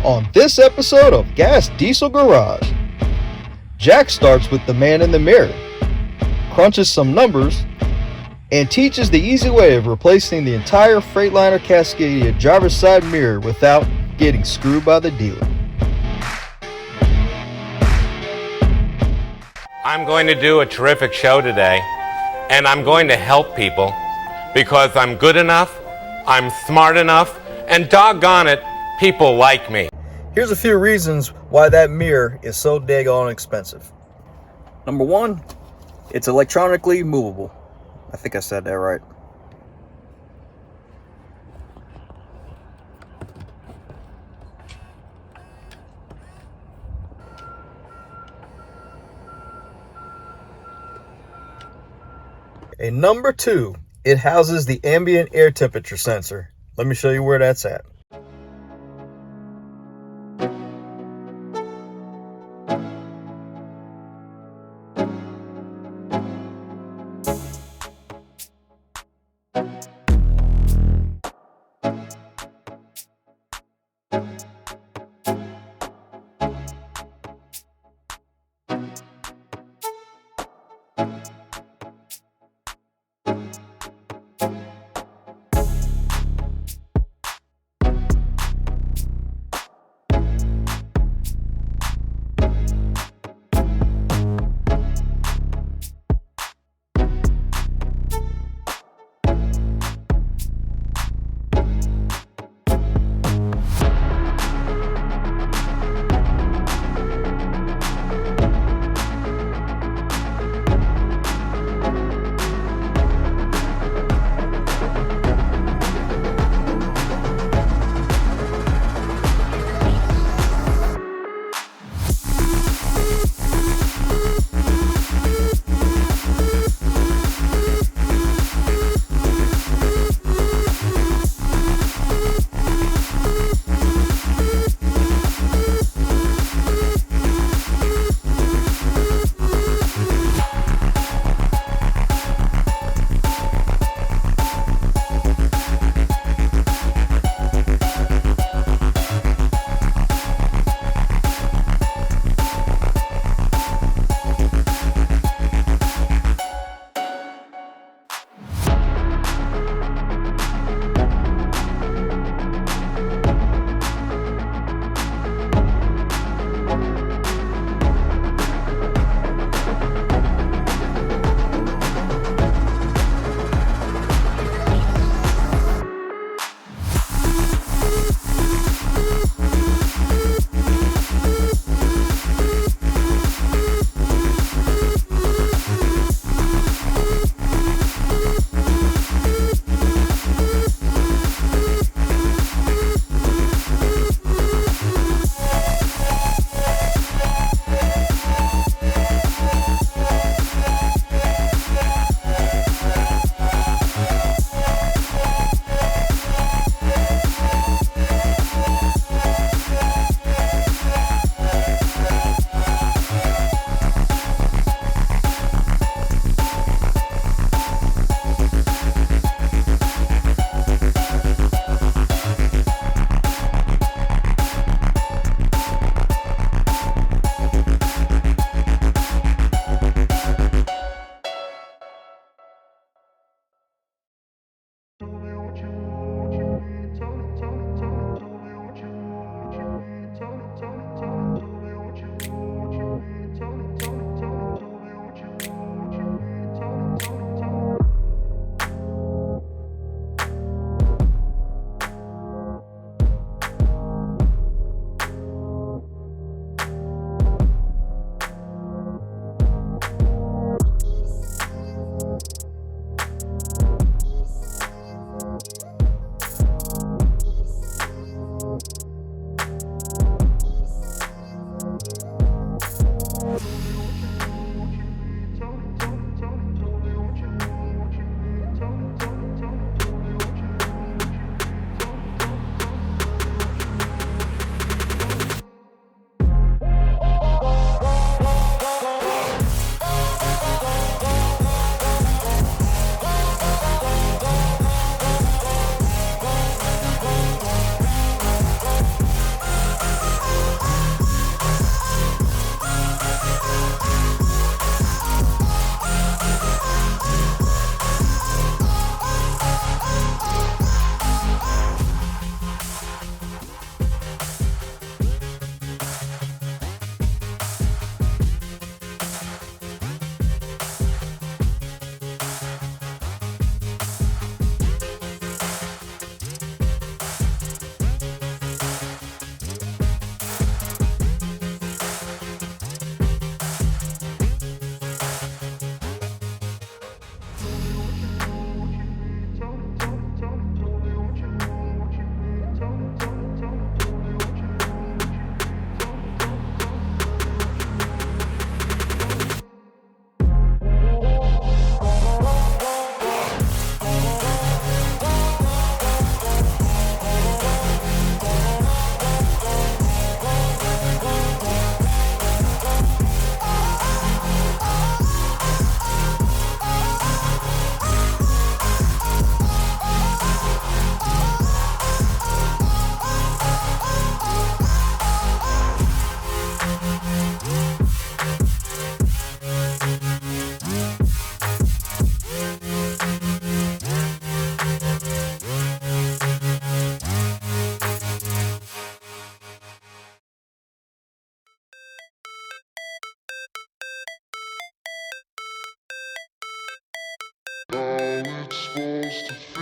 On this episode of GasDiesel Garage, Jack starts with the man in the mirror, crunches some numbers, and teaches the easy way of replacing the entire Freightliner Cascadia driver's side mirror without getting screwed by the dealer. I'm going to do a terrific show today, and I'm going to help people because I'm good enough, I'm smart enough, and doggone it, people like me. Here's a few reasons why that mirror is so daggone expensive. Number one, it's electronically movable. I think I said that right. And number two, it houses the ambient air temperature sensor. Let me show you where that's at. question.